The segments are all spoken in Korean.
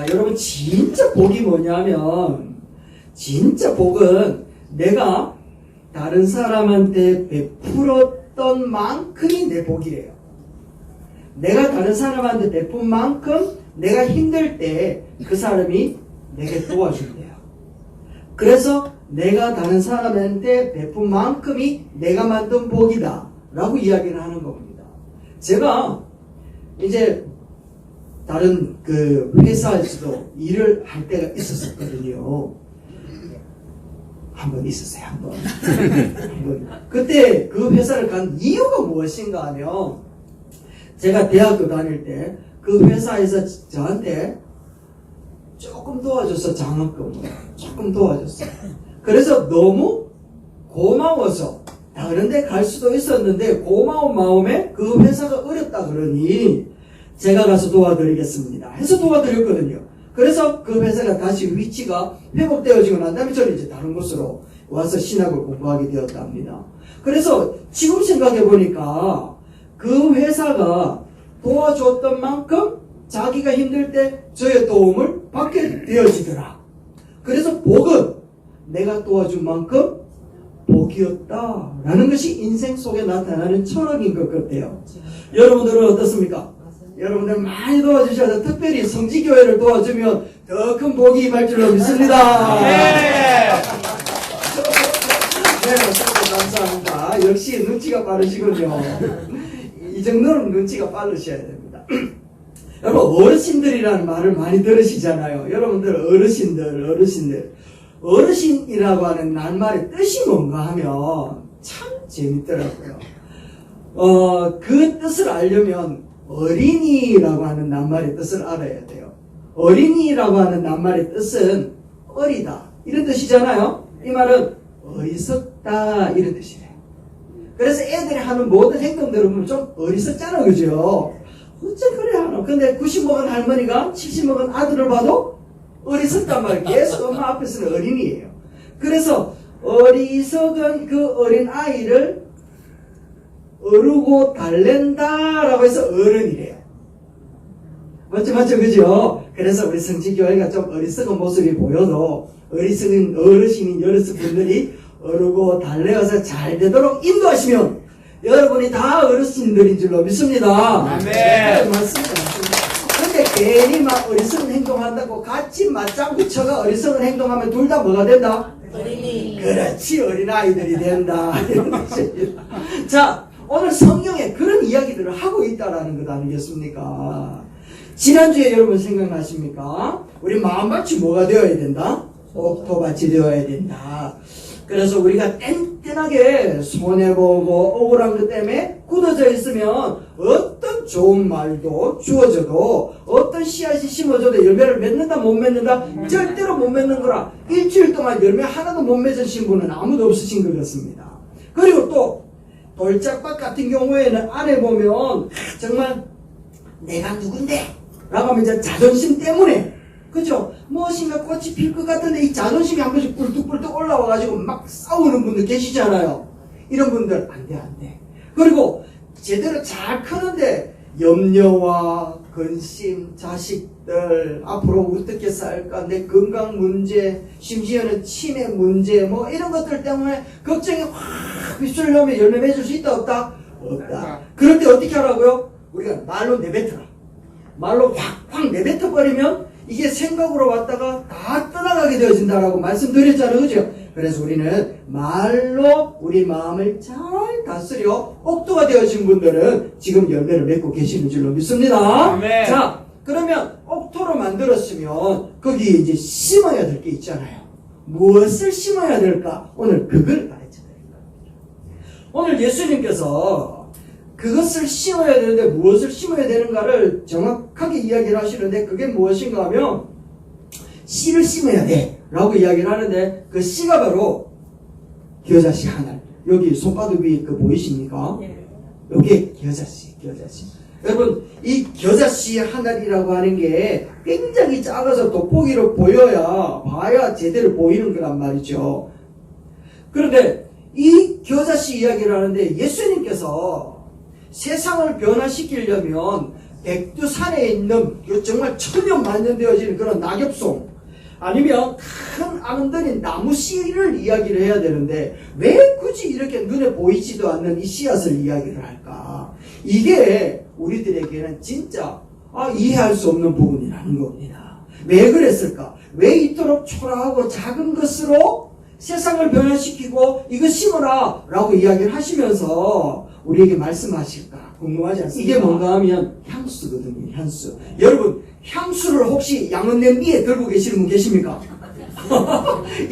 여러분 진짜 복이 뭐냐면 진짜 복은 내가 다른 사람한테 베풀었던 만큼이 내 복이래요. 내가 다른 사람한테 베푼 만큼 내가 힘들 때 그 사람이 내게 도와준대요. 그래서 내가 다른 사람한테 베푼 만큼이 내가 만든 복이다 라고 이야기를 하는 겁니다. 제가 이제 다른 그 회사에서도 일을 할 때가 있었거든요. 한 번 있었어요, 한 번. 그때 그 회사를 간 이유가 무엇인가 하면, 제가 대학교 다닐 때 그 회사에서 저한테 조금 도와줬어, 장학금을. 조금 도와줬어. 그래서 너무 고마워서 다른 데 갈 수도 있었는데 고마운 마음에 그 회사가 어렵다 그러니 제가 가서 도와드리겠습니다 해서 도와드렸거든요. 그래서 그 회사가 다시 위치가 회복되어지고 난 다음에 저는 이제 다른 곳으로 와서 신학을 공부하게 되었답니다. 그래서 지금 생각해 보니까 그 회사가 도와줬던 만큼 자기가 힘들 때 저의 도움을 받게 되어지더라. 그래서 복은 내가 도와준 만큼 복이었다라는 것이 인생 속에 나타나는 철학인 것 같아요. 여러분들은 어떻습니까? 여러분들 많이 도와주셔서 특별히 성지교회를 도와주면 더 큰 복이 임할 줄로 믿습니다. 네, 감사합니다. 역시 눈치가 빠르시군요. 이 정도는 눈치가 빠르셔야 됩니다. 여러분, 어르신들이라는 말을 많이 들으시잖아요. 여러분들 어르신이라고 하는 낱말의 뜻이 뭔가 하면 참 재밌더라고요. 그 뜻을 알려면 어린이라고 하는 낱말의 뜻을 알아야 돼요. 어린이라고 하는 낱말의 뜻은 어리다 이런 뜻이잖아요. 이 말은 어리석다 이런 뜻이래요. 그래서 애들이 하는 모든 행동들을 보면 좀 어리석잖아, 그죠? 어째 그래 하노? 근데 90 먹은 할머니가 70 먹은 아들을 봐도 어리석단 말이에요. 계속 엄마 앞에서는 어린이에요. 그래서 어리석은 그 어린 아이를 어르고 달랜다라고 해서 어른이래요. 맞죠, 그죠? 그래서 우리 성지교회가 좀 어리석은 모습이 보여도 어리석은 어르신인 여러분들이 어르고 달래어서 잘 되도록 인도하시면 여러분이 다 어르신들인 줄로 믿습니다. 네, 맞습니다. 근데 괜히 막 어리석은 행동한다고 같이 맞장구 쳐가 어리석은 행동하면 둘 다 뭐가 된다? 어린이. 그렇지, 어린아이들이 된다. 자, 오늘 성경에 그런 이야기들을 하고 있다라는 것 아니겠습니까? 지난주에 여러분 생각나십니까? 우리 마음밭이 뭐가 되어야 된다? 옥토밭이 되어야 된다. 그래서 우리가 땡땡하게 손해보고 억울한 것 때문에 굳어져 있으면 어떤 좋은 말도 주어져도 어떤 씨앗이 심어져도 열매를 맺는다 못 맺는다? 절대로 못 맺는 거라. 일주일 동안 열매 하나도 못 맺으신 분은 아무도 없으신 것 같습니다. 그리고 또 돌짝밭 같은 경우에는 안에 보면 정말 내가 누군데? 라고 하면 이제 자존심 때문에, 그죠? 무엇인가 꽃이 필 것 같은데 이 자존심이 한 번씩 뿔뚝뿔뚝 올라와가지고 막 싸우는 분들 계시잖아요. 이런 분들 안 돼. 그리고 제대로 잘 크는데 염려와 근심, 자식들 앞으로 어떻게 살까, 내 건강 문제, 심지어는 치매 문제 뭐 이런 것들 때문에 걱정이 확 휩쓸려면 열매 맺을 수 있다 없다? 없다. 그럴 때 어떻게 하라고요? 우리가 말로 내뱉어라. 말로 확 내뱉어버리면 이게 생각으로 왔다가 다 떠나가게 되어진다라고 말씀드렸잖아요, 그죠? 그래서 우리는 말로 우리 마음을 잘 다스려 옥토가 되어진 분들은 지금 열매를 맺고 계시는 줄로 믿습니다. 네. 자, 그러면 옥토로 만들었으면 거기에 이제 심어야 될 게 있잖아요. 무엇을 심어야 될까? 오늘 그걸 가르쳐 드릴 겁니다. 오늘 예수님께서 그것을 심어야 되는데 무엇을 심어야 되는가를 정확하게 이야기를 하시는데 그게 무엇인가 하면 씨를 심어야 돼 라고 이야기를 하는데 그 씨가 바로 겨자씨 하나. 여기 손바닥 위에 그 보이십니까? 여기 겨자씨. 여러분, 이 겨자씨 하나이라고 하는 게 굉장히 작아서 돋보기로 봐야 제대로 보이는 거란 말이죠. 그런데 이 겨자씨 이야기를 하는데 예수님께서 세상을 변화시키려면 백두산에 있는 정말 천년만년 되어지는 그런 낙엽송, 아니면 큰 아름다운 나무 씨를 이야기를 해야 되는데 왜 굳이 이렇게 눈에 보이지도 않는 이 씨앗을 이야기를 할까? 이게 우리들에게는 진짜 이해할 수 없는 부분이라는 겁니다. 왜 그랬을까? 왜 이토록 초라하고 작은 것으로 세상을 변화시키고 이거 심어라 라고 이야기를 하시면서 우리에게 말씀하실까 궁금하지 않습니까? 이게 뭔가 하면 향수거든요. 향수. 여러분, 향수를 혹시 양은 냄비에 들고 계시는 분 계십니까?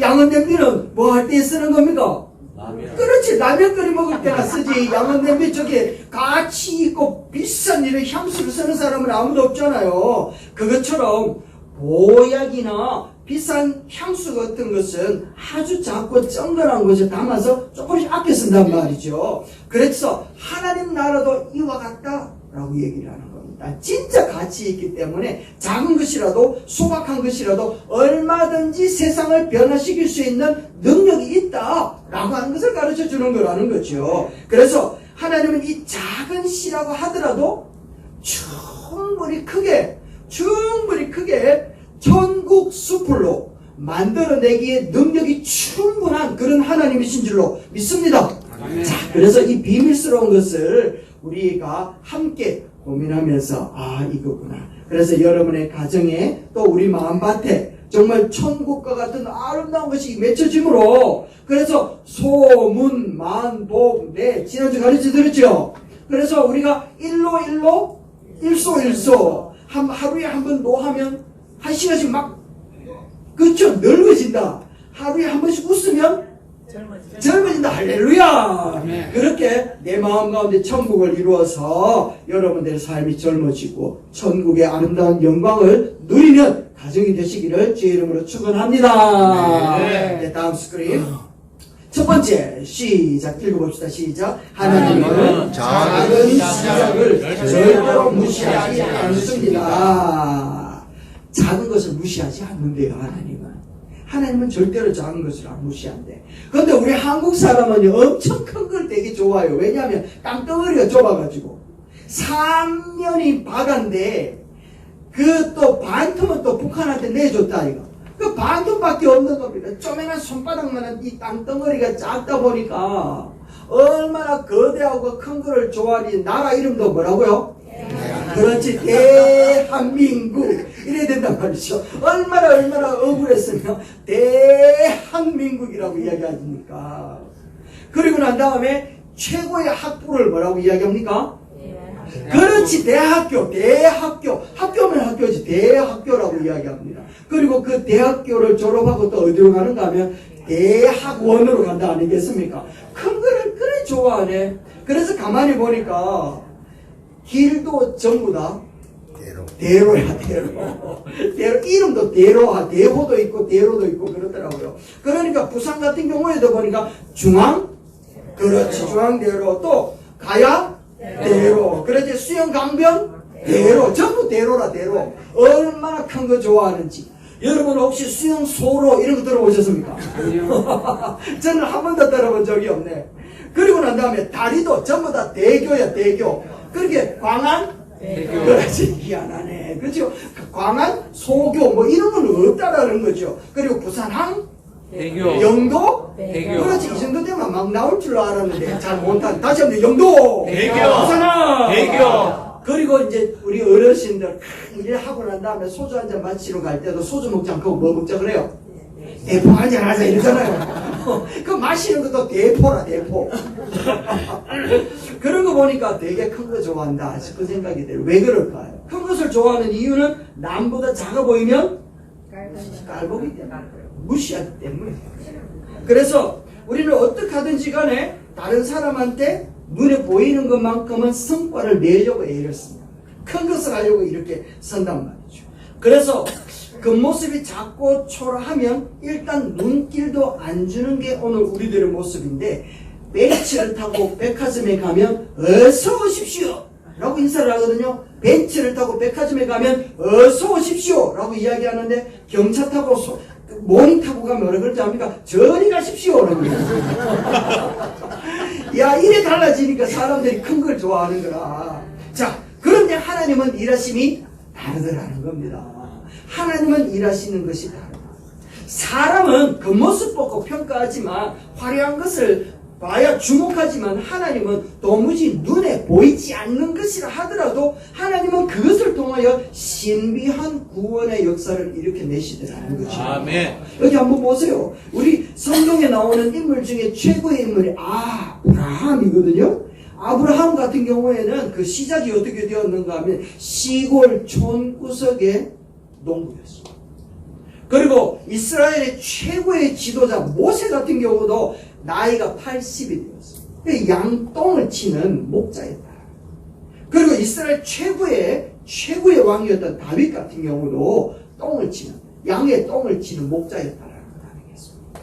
양은 냄비는 뭐 할 때 쓰는 겁니까? 라면. 그렇지, 라면 끓여 먹을 때나 쓰지. 양은 냄비 저게 가치 있고 비싼 이런 향수를 쓰는 사람은 아무도 없잖아요. 그것처럼 보약이나 비싼 향수 같은 것은 아주 작고 쩡그란 것을 담아서 조금씩 아껴 쓴단 말이죠. 그래서 하나님 나라도 이와 같다 라고 얘기를 하는 겁니다. 진짜 가치 있기 때문에 작은 것이라도 소박한 것이라도 얼마든지 세상을 변화시킬 수 있는 능력이 있다 라고 하는 것을 가르쳐 주는 거라는 거죠. 그래서 하나님은 이 작은 씨라고 하더라도 충분히 크게 천국 숲으로 만들어내기에 능력이 충분한 그런 하나님이신 줄로 믿습니다. 자, 그래서 이 비밀스러운 것을 우리가 함께 고민하면서 이거구나. 그래서 여러분의 가정에 또 우리 마음밭에 정말 천국과 같은 아름다운 것이 맺혀지므로, 그래서 소문 만복 지난주 가르쳐 드렸죠. 그래서 우리가 일소 하루에 한 번 노하면 한 시간씩 그렇죠, 늙어진다. 하루에 한 번씩 웃으면 젊어진다. 할렐루야. 그렇게 내 마음 가운데 천국을 이루어서 여러분들의 삶이 젊어지고 천국의 아름다운 영광을 누리는 가정이 되시기를 주의 이름으로 축원합니다. 네, 다음 스크린. 첫 번째, 시작. 읽어봅시다. 시작. 하나님은 작은 시작을 절대로 무시하지 않습니다. 작은 것을 무시하지 않는데요, 하나님은 절대로 작은 것을 안 무시한대. 그런데 우리 한국 사람은 엄청 큰 걸 되게 좋아해요. 왜냐하면 땅덩어리가 좁아가지고 3년이 바다인데 그 또 반틈은 또 북한한테 내줬다 이거. 그 반틈밖에 없는 겁니다. 쪼매난 손바닥만한 이 땅덩어리가 작다 보니까 얼마나 거대하고 큰 거를 좋아하니. 나라 이름도 뭐라고요? 그렇지, 대한민국 이래야 된단 말이죠. 얼마나 억울했으면 대한민국이라고 이야기하십니까. 그리고 난 다음에 최고의 학부를 뭐라고 이야기합니까? 그렇지, 대학교. 학교면 학교지, 대학교라고 이야기합니다. 그리고 그 대학교를 졸업하고 또 어디로 가는가 하면 대학원으로 간다 아니겠습니까? 큰 거를 그래 좋아하네. 그래서 가만히 보니까 길도 전부 다 대로야. 이름도 대로하, 대호도 있고 대로도 있고 그렇더라고요. 그러니까 부산 같은 경우에도 보니까 그렇지, 중앙대로, 또 가야 대로, 그렇지, 수영강변 대로, 전부 대로라. 얼마나 큰 거 좋아하는지. 여러분 혹시 수영소로 이런 거 들어보셨습니까? 저는 한 번도 들어본 적이 없네. 그리고 난 다음에 다리도 전부 다 대교야, 대교. 그렇게 광안 대교. 그렇지, 희한하네. 그렇죠. 광안 소교 뭐 이런 건 없다라는 거죠. 그리고 부산항 대교. 영도 대교. 그렇지, 이 정도 되면 막 나올 줄 알았는데 잘 못한. 다시 한번 영도 대교. 부산항 대교. 그리고 이제 우리 어르신들 일 하고 난 다음에 소주 한 잔 마시러 갈 때도 소주 먹지 않고 뭐 먹자 그래요? 대포 한잔 하자 이러잖아요. 그 마시는 것도 대포라, 대포. 그런 거 보니까 되게 큰 거 좋아한다 싶은 생각이 들어요. 왜 그럴까요? 큰 것을 좋아하는 이유는 남보다 작아 보이면 깔보기 때문에, 무시하기 때문에. 그래서 우리는 어떻게 하든지 간에 다른 사람한테 눈에 보이는 것만큼은 성과를 내려고 애를 씁니다. 큰 것을 하려고 이렇게 쓴단 말이죠. 그래서 겉모습이 작고 초라하면 일단 눈길도 안 주는 게 오늘 우리들의 모습인데, 벤츠를 타고 백화점에 가면 어서 오십시오 라고 인사를 하거든요. 벤츠를 타고 백화점에 가면 어서 오십시오 라고 이야기하는데, 경차 타고 몽 타고 가면 뭐라 그러지 않습니까? 저리 가십시오 라고 야, 이래 달라지니까 사람들이 큰 걸 좋아하는 거라. 자, 그런데 때문에 하나님은 일하심이 다르더라는 겁니다. 하나님은 일하시는 것이 다르다. 사람은 겉모습 보고 평가하지만 화려한 것을 봐야 주목하지만 하나님은 도무지 눈에 보이지 않는 것이라 하더라도 하나님은 그것을 통하여 신비한 구원의 역사를 일으켜내시더라는 거죠. 아멘. 여기 한번 보세요. 우리 성경에 나오는 인물 중에 최고의 인물이 아브라함이거든요. 아브라함 같은 경우에는 그 시작이 어떻게 되었는가 하면 시골 촌구석의 농부였습니다. 그리고 이스라엘의 최고의 지도자 모세 같은 경우도 나이가 80이 되었습니다. 양똥을 치는 목자였다. 그리고 이스라엘 최고의 왕이었던 다윗 같은 경우도 양의 똥을 치는 목자였다라는 걸 알겠습니다.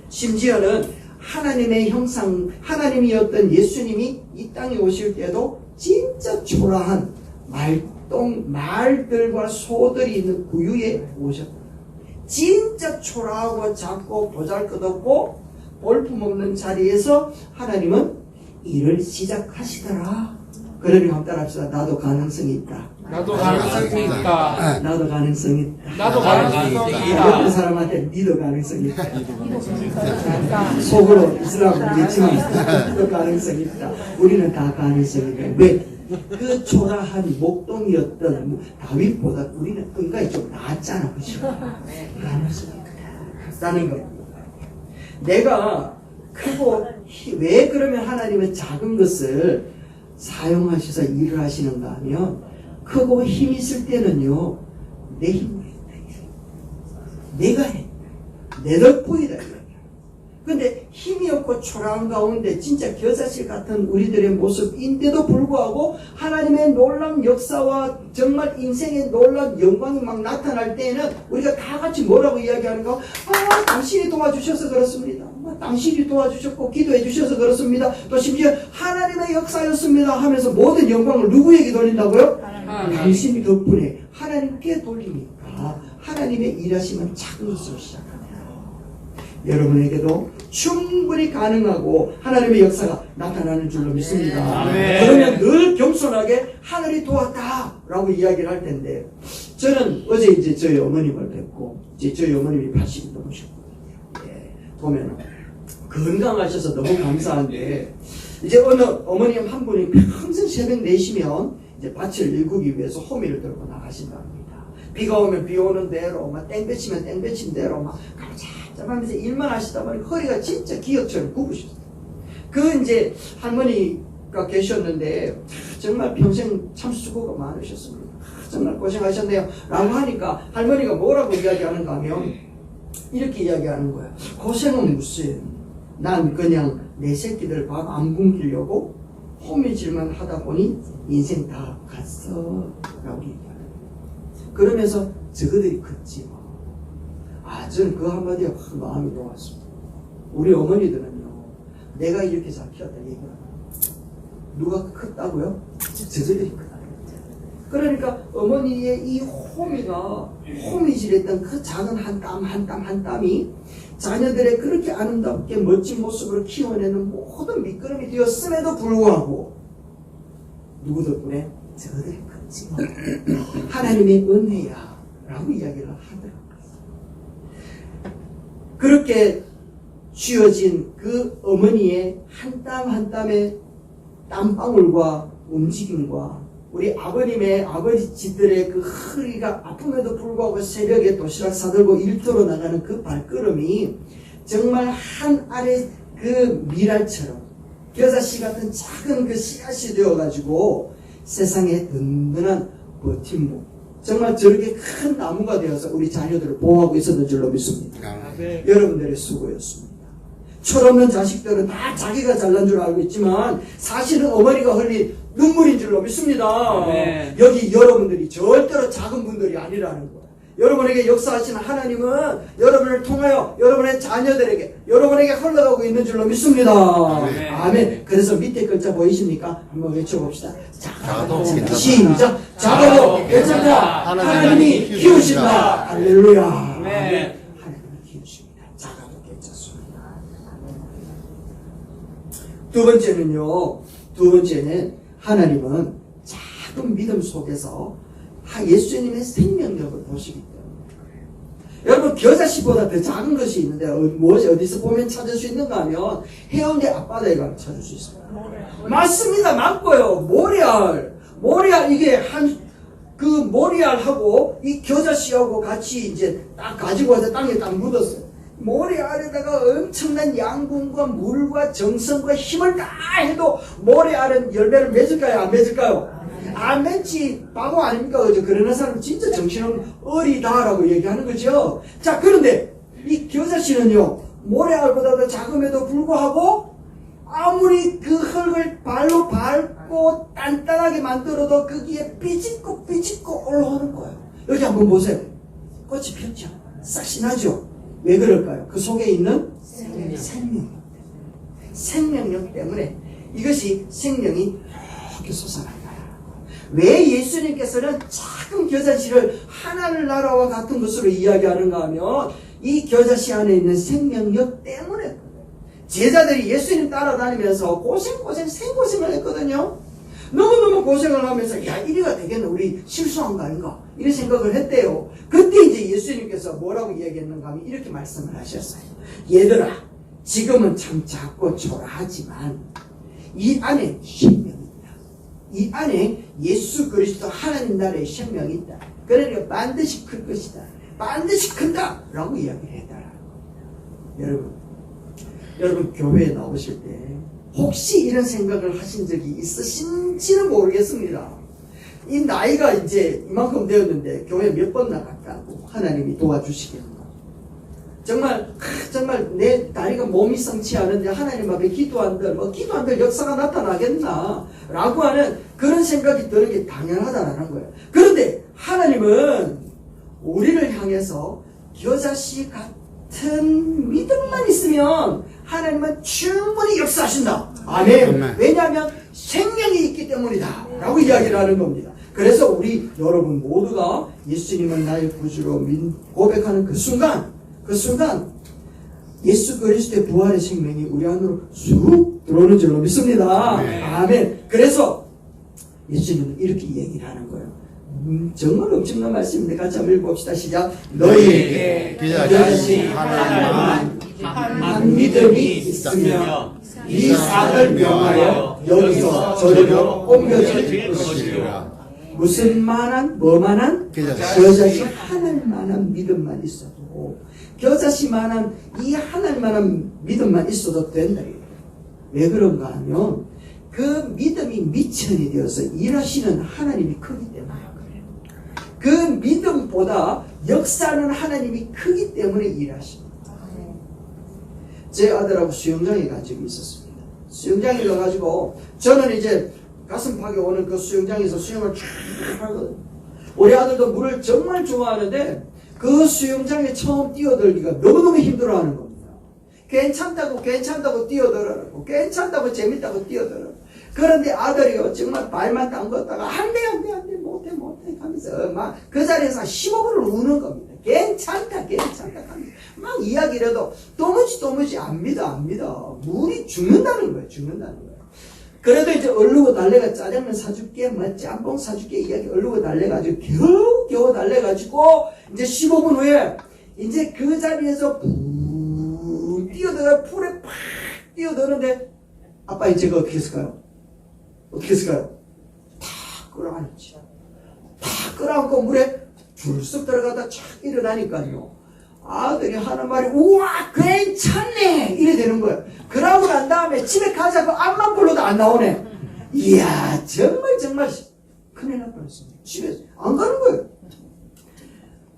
심지어는 하나님의 형상, 하나님이었던 예수님이 이 땅에 오실 때도 진짜 초라한 말들과 소들이 있는 구유에 오셨다. 진짜 초라하고 작고 보잘것없고 볼품없는 자리에서 하나님은 일을 시작하시더라. 그러니 한번 따라합시다. 나도 가능성이 있다. 나도 가능성이 있다. 나도 가능성이 있다. 나도 가능성이 옆에 있다. 사람한테 니도 가능성이 있다. 속으로 이슬람 믿지만 너도 가능성이 있다. 우리는 다 가능성이 있다. 왜? 그 초라한 목동이었던 다윗보다 우리는 은가히 좀 낫잖아. 그렇죠? 가능성이 있다는 겁니다. 내가 크고 왜 그러면 하나님은 작은 것을 사용하셔서 일을 하시는가 하면 크고 힘 있을 때는요 내 힘으로 했다. 내가 했다. 내 덕분이다. 근데 힘이 없고 초라한 가운데 진짜 겨자씨 같은 우리들의 모습인데도 불구하고 하나님의 놀라운 역사와 정말 인생의 놀라운 영광이 막 나타날 때에는 우리가 다 같이 뭐라고 이야기하는가? 당신이 도와주셔서 그렇습니다. 당신이 도와주셨고 기도해 주셔서 그렇습니다. 또 심지어 하나님의 역사였습니다 하면서 모든 영광을 누구에게 돌린다고요? 당신 덕분에 하나님께 돌리니까 하나님의 일하심은 작은 것으로 시작합니다. 여러분에게도 충분히 가능하고 하나님의 역사가 나타나는 줄로 믿습니다. 아멘. 그러면 늘 겸손하게 하늘이 도왔다 라고 이야기를 할 텐데, 저는 어제 이제 저희 어머님을 뵙고 이제 저희 어머님이 80이 넘으셨거든요. 보면 건강하셔서 너무 감사한데, 이제 어느 어머님 한 분이 평생 새벽 4시면 이제 밭을 일구기 위해서 호미를 들고 나가신답니다. 비가 오면 비 오는 대로, 막 땡볕이면 땡볕인 대로 막 깜짝깜짝하면서 일만 하시다 보니 허리가 진짜 기역처럼 굽으셨어요. 그 이제 할머니가 계셨는데 정말 평생 참 수고가 많으셨습니다. 정말 고생하셨네요 라고 하니까 할머니가 뭐라고 이야기하는가 하면 이렇게 이야기하는 거야. 고생은 무슨, 난 그냥 내 새끼들 밥 안 굶기려고 호미질만 하다 보니 인생 다 갔어 라고 얘기하는 거야. 그러면서 저거들이 컸지 뭐. 저는 그 한마디가 확 마음이 놓았습니다. 우리 어머니들은요, 내가 이렇게 잘 키웠다 얘기하는 누가 컸다고요? 저들이 크다. 그러니까 어머니의 이 호미질했던 그 작은 한 땀 한 땀 한 땀이 자녀들의 그렇게 아름답게 멋진 모습으로 키워내는 모든 밑거름이 되었음에도 불구하고 누구 덕분에? 저들이 컸지 뭐. 하나님의 은혜야 라고 이야기를 하더라고요. 그렇게 쥐어진 그 어머니의 한 땀 한 땀의 땀방울과 움직임과 우리 아버님의 아버지들의 그 허리가 아픔에도 불구하고 새벽에 도시락 사들고 일터로 나가는 그 발걸음이 정말 한 알의 그 미랄처럼 겨자씨 같은 작은 그 씨앗이 되어가지고 세상에 든든한 버팀목, 정말 저렇게 큰 나무가 되어서 우리 자녀들을 보호하고 있었던 줄로 믿습니다. 네. 여러분들의 수고였습니다. 철없는 자식들은 다 자기가 잘난 줄 알고 있지만 사실은 어머니가 흘린 눈물인 줄로 믿습니다. 네. 여기 여러분들이 절대로 작은 분들이 아니라는 거예요. 여러분에게 역사하시는 하나님은 여러분을 통하여 여러분의 자녀들에게, 여러분에게 흘러가고 있는 줄로 믿습니다. 아멘. 아멘. 그래서 밑에 글자 보이십니까? 한번 외쳐봅시다. 작아도 괜찮다. 시작. 작아도 괜찮다. 하나님이 키우신다. 할렐루야. 아멘. 하나님이 키우십니다. 작아도 괜찮습니다. 두 번째는 하나님은 작은 작은 믿음 속에서 예수님의 생명력을 보시기 때문에 여러분 겨자씨보다 더 작은 것이 있는데 무엇이 어디서 보면 찾을 수 있는가 하면 해운대 앞바다에 가면 찾을 수 있습니다. 맞습니다. 맞고요. 모래알 이게 그 모래알하고 이 겨자씨하고 같이 이제 딱 가지고 와서 땅에 딱 묻었어요. 모래알에다가 엄청난 양분과 물과 정성과 힘을 다 해도 모래알은 열매를 맺을까요? 안 맺을까요? 안 맺지. 바보 아닙니까? 그죠? 그러는 사람은 진짜 정신은 어리다라고 얘기하는 거죠. 자, 그런데 이 겨자씨는요, 모래알보다도 작음에도 불구하고 아무리 그 흙을 발로 밟고 단단하게 만들어도 거기에 삐짓고 올라오는 거예요. 여기 한번 보세요. 꽃이 폈죠? 싹신하죠? 왜 그럴까요? 그 속에 있는 생명력 때문에 이것이 생명이 이렇게 솟아나요. 왜 예수님께서는 작은 겨자씨를 하나님 나라와 같은 것으로 이야기하는가 하면 이 겨자씨 안에 있는 생명력 때문에 제자들이 예수님 따라다니면서 생고생을 했거든요. 너무너무 고생을 하면서 야 이리가 되겠나 우리 실수한 거 아닌가 이런 생각을 했대요. 그때 이제 예수님께서 뭐라고 이야기했는가 하면 이렇게 말씀을 하셨어요. 얘들아 지금은 참 작고 초라하지만 이 안에 생명이 있다. 이 안에 예수 그리스도 하나님 나라의 생명이 있다. 그러니까 반드시 클 것이다. 반드시 큰다 라고 이야기를 해달라고. 여러분 교회에 나오실 때 혹시 이런 생각을 하신 적이 있으신지는 모르겠습니다. 이 나이가 이제 이만큼 되었는데 교회 몇 번 나갔다고 하나님이 도와주시겠나. 정말 내 다리가 몸이 성치 않은데 하나님 앞에 기도한들 역사가 나타나겠나 라고 하는 그런 생각이 드는 게 당연하다라는 거예요. 그런데 하나님은 우리를 향해서 겨자씨 같은 믿음만 있으면 하나님은 충분히 역사하신다. 아멘. 왜냐하면 생명이 있기 때문이다 라고 이야기를 하는 겁니다. 그래서 우리 여러분 모두가 예수님을 나의 구주로 고백하는 그 순간 예수 그리스도의 부활의 생명이 우리 안으로 쑥 들어오는 줄로 믿습니다. 아멘. 그래서 예수님은 이렇게 얘기를 하는 거예요. 정말 엄청난 말씀인데 같이 한번 읽어봅시다. 시작. 너희에게 겨자씨 하나만 한 믿음이 있으며 이 산을 명하여 여기서 저리로 옮겨질 것이라. 무슨 뭐만한 겨자씨 하늘만한 믿음만 있어도 겨자씨만한 이 하늘만한 믿음만 있어도 된다. 왜 그런가 하면 그 믿음이 미천이 되어서 일하시는 하나님이 크기 때문에 그래요. 그 믿음보다 역사는 하나님이 크기 때문에 일하십니다. 제 아들하고 수영장에 간 적이 있었습니다. 수영장에 가가지고 저는 이제 가슴팍에 오는 그 수영장에서 수영을 쫙 하거든요. 우리 아들도 물을 정말 좋아하는데 그 수영장에 처음 뛰어들기가 너무너무 힘들어하는 겁니다. 괜찮다고 뛰어들어라고 괜찮다고 재밌다고 뛰어들어. 그런데 아들이요 정말 발만 담궜다가 안돼 못해 하면서 막 그 자리에서 15분을 우는 겁니다. 괜찮다 하면서 막 이야기를 해도 도무지 안 믿어. 물이 죽는다는 거예요. 그래도 이제 얼르고 달래가 짜장면 사줄게, 짬뽕 사줄게 이야기 얼르고 달래가지고 겨우 달래가지고 이제 15분 후에 이제 그 자리에서 뛰어들어 풀에 팍 뛰어드는데 아빠 이제 어떻게 했을까요? 탁 끌어안지. 탁 끌어안고 물에 줄쑥 들어가다 착 일어나니까요. 아들이 하는 말이 우와 괜찮네 이래 되는 거예요. 그러고 난 다음에 집에 가자고 앞만 불러도 안 나오네. 이야 정말 큰일 날 뻔했습니다. 집에 안 가는 거예요.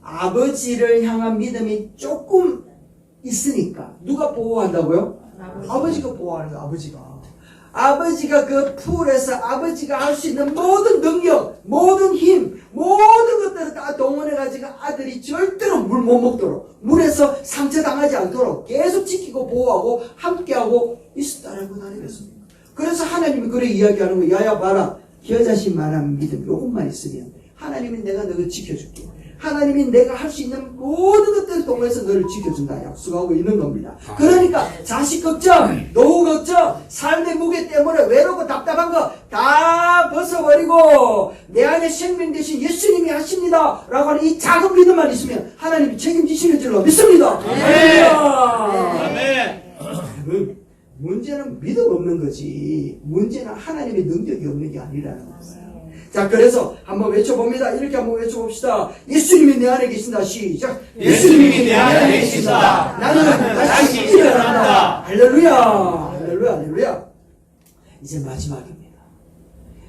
아버지를 향한 믿음이 조금 있으니까 누가 보호한다고요? 아버지가 보호하는 거예요. 아버지가 그 풀에서 아버지가 할 수 있는 모든 능력, 모든 힘, 모든 것들을 다 동원해가지고 아들이 절대로 물 못 먹도록, 물에서 상처당하지 않도록 계속 지키고 보호하고 함께하고 있었다라고 나누겠습니다. 그래서 하나님이 그래 이야기하는 거예요. 야야 봐라. 겨자씨만한 믿음 요것만 있으면 하나님이 내가 너를 지켜줄게. 하나님이 내가 할 수 있는 모든 것들을 통해서 너를 지켜준다 약속하고 있는 겁니다. 그러니까 자식 걱정, 노후 걱정, 삶의 무게 때문에 외롭고 답답한 거 다 벗어버리고 내 안에 생명 대신 예수님이 하십니다 라고 하는 이 작은 믿음만 있으면 하나님이 책임지시는 줄로 믿습니다. 아멘. 여러분, 문제는 믿음 없는 거지 문제는 하나님의 능력이 없는 게 아니라는 거예요. 자, 그래서 한번 외쳐봅니다. 이렇게 한번 외쳐봅시다. 예수님이 내 안에 계신다. 시작. 예수님이 내 안에 계신다. 나는 다시 일어난다. 할렐루야. 할렐루야. 할렐루야. 이제 마지막입니다.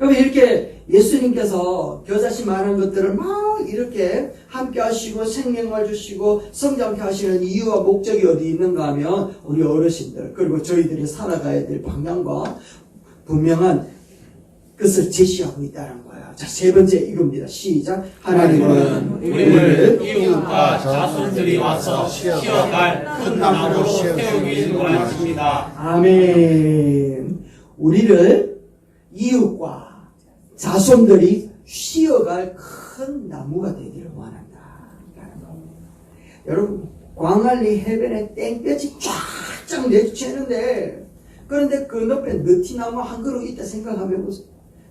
여러분, 이렇게 예수님께서 겨자씨 많은 것들을 막 이렇게 함께 하시고 생명을 주시고 성장케 하시는 이유와 목적이 어디 있는가 하면 우리 어르신들 그리고 저희들이 살아가야 될 방향과 분명한 것을 제시하고 있다는 거예요. 자, 세 번째 이겁니다. 시작. 하나님은 우리를 이웃과 자손들이 와서 쉬어갈 큰 나무로 세우기 원하십니다. 아멘. 우리를 이웃과 자손들이 쉬어갈 큰 나무가 되기를 원한다. 여러분, 광안리 해변에 땡볕이 쫙쫙 내주치는데 그런데 그 옆에 느티나무 한 그루 있다 생각하면 보세요.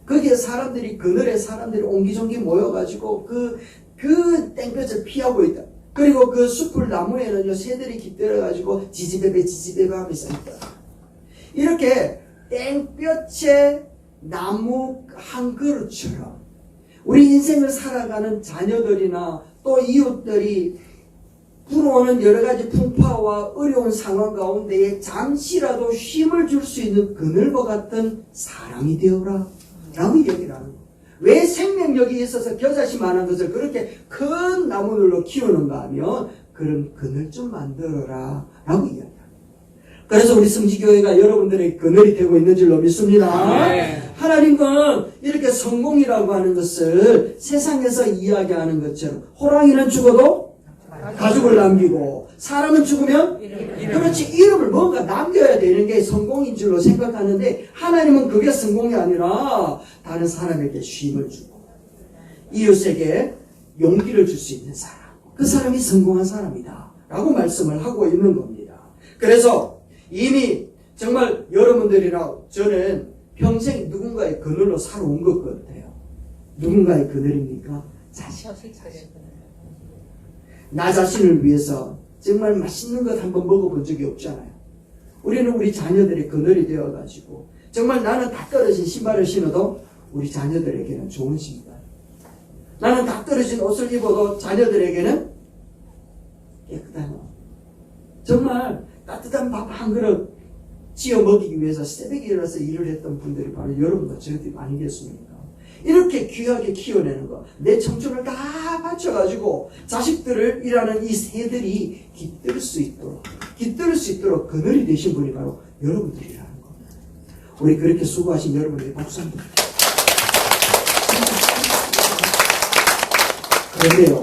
거기에 사람들이, 그늘에 사람들이 옹기종기 모여가지고 그 땡볕을 피하고 있다. 그리고 그 숲을 나무에는요, 새들이 깃들어가지고 지지배배 하면서 있다. 이렇게 땡볕에 나무 한 그루처럼 우리 인생을 살아가는 자녀들이나 또 이웃들이 불어오는 여러 가지 풍파와 어려운 상황 가운데에 잠시라도 쉼을 줄 수 있는 그늘과 같은 사람이 되어라 라고 얘기를 하는 거예요. 왜 생명력이 있어서 겨자씨만한 것을 그렇게 큰 나무들로 키우는가 하면 그런 그늘 좀 만들어라 라고 이야기합니다. 그래서 우리 성지교회가 여러분들의 그늘이 되고 있는 줄로 믿습니다. 네. 하나님은 이렇게 성공이라고 하는 것을 세상에서 이야기하는 것처럼 호랑이는 죽어도 가죽을 남기고 사람은 죽으면 그렇지 이름을 뭔가 남겨야 되는 게 성공인 줄로 생각하는데 하나님은 그게 성공이 아니라 다른 사람에게 쉼을 주고 이웃에게 용기를 줄 수 있는 사람 그 사람이 성공한 사람이다 라고 말씀을 하고 있는 겁니다. 그래서 이미 정말 여러분들이랑 저는 평생 누군가의 그늘로 살아온 것 같아요. 누군가의 그늘입니까? 나 자신을 위해서 정말 맛있는 것 한번 먹어본 적이 없잖아요. 우리는 우리 자녀들의 그늘이 되어가지고 정말 나는 다 떨어진 신발을 신어도 우리 자녀들에게는 좋은 신발, 나는 다 떨어진 옷을 입어도 자녀들에게는 깨끗한 옷, 정말 따뜻한 밥 한 그릇 지어 먹이기 위해서 새벽에 일어나서 일을 했던 분들이 바로 여러분과 저희들이 아니겠습니까? 이렇게 귀하게 키워내는 거, 내 청춘을 다 바쳐가지고 자식들을 일하는 이 새들이 깃들 수 있도록 그늘이 되신 분이 바로 여러분들이라는 겁니다. 우리 그렇게 수고하신 여러분들이 박수 한번. 그런데요,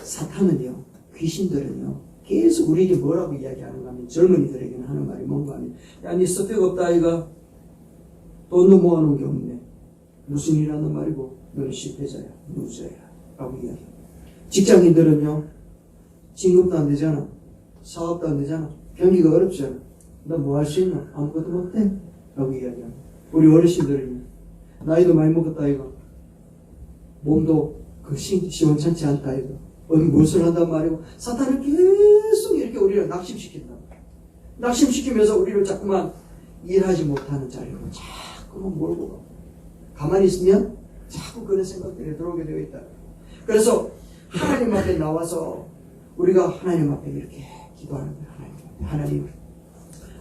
사탄은요, 귀신들은요, 계속 우리에게 뭐라고 이야기하는가 하면 젊은이들에게는 하는 말이 뭔가 하면 야, 니 스펙 없다 아이가 돈도 모아놓은 게 없네. 무슨 일 하는 말이고 너는 실패자야, 루저야 라고 이야기합니다. 직장인들은요, 진급도 안 되잖아, 사업도 안 되잖아, 경기가 어렵잖아, 너 뭐 할 수 있나? 아무것도 못해 라고 이야기합니다. 우리 어르신들은요, 나이도 많이 먹었다 아이가, 몸도 시원찮지 않다 아이가, 어디 무엇을 한단 말이고, 사탄은 계속 이렇게 우리를 낙심시킨다. 낙심시키면서 우리를 자꾸만 일하지 못하는 자리로 자꾸만 몰고 가. 가만히 있으면 자꾸 그런 생각들이 들어오게 되어 있다. 그래서 하나님 앞에 나와서 우리가 하나님 앞에 이렇게 기도하는 거예요. 하나님,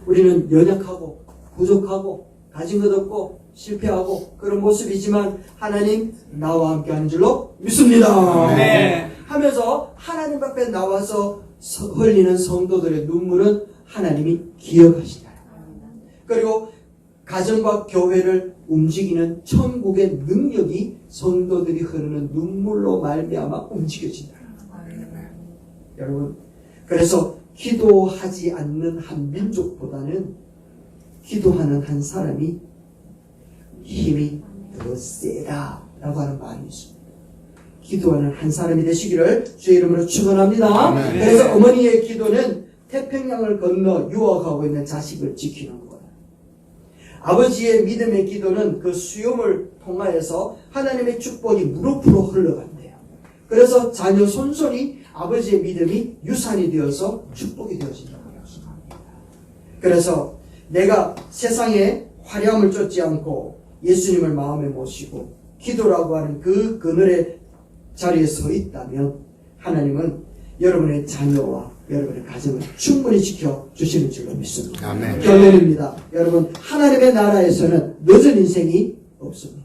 우리는 연약하고 부족하고 가진 것 없고 실패하고 그런 모습이지만 하나님 나와 함께 하는 줄로 믿습니다. 네. 하면서 하나님 앞에 나와서 흘리는 성도들의 눈물은 하나님이 기억하신다. 그리고 가정과 교회를 움직이는 천국의 능력이 성도들이 흐르는 눈물로 말미암아 움직여진다. 여러분, 그래서 기도하지 않는 한 민족보다는 기도하는 한 사람이 힘이 더 세다라고 하는 말이 있습니다. 기도하는 한 사람이 되시기를 주의 이름으로 축원합니다. 아멘. 그래서 어머니의 기도는 태평양을 건너 유학하고 있는 자식을 지키는 거예요. 아버지의 믿음의 기도는 그 수염을 통하여서 하나님의 축복이 무릎으로 흘러간대요. 그래서 자녀 손손이 아버지의 믿음이 유산이 되어서 축복이 되어진다고 약속합니다. 그래서 내가 세상에 화려함을 쫓지 않고 예수님을 마음에 모시고 기도라고 하는 그 그늘의 자리에 서 있다면 하나님은 여러분의 자녀와 여러분의 가정을 충분히 지켜주시는 줄로 믿습니다. 아멘. 결론입니다. 여러분, 하나님의 나라에서는 늦은 인생이 없습니다.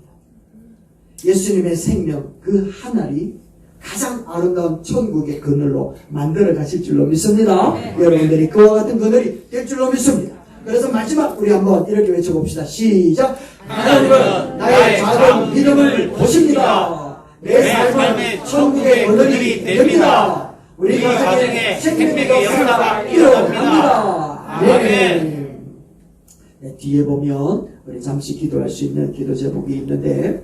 예수님의 생명 그 하나리 가장 아름다운 천국의 그늘로 만들어 가실 줄로 믿습니다. 여러분들이 그와 같은 그늘이 될 줄로 믿습니다. 그래서 마지막 우리 한번 이렇게 외쳐봅시다. 시작. 하나님은 나의 작은 믿음을 보십니다. 내 삶은 천국의 그늘이 됩니다. 우리 가정의 생명의 역사가 일어납니다. 아멘. 네, 뒤에 보면 우리 잠시 기도할 수 있는 기도 제목이 있는데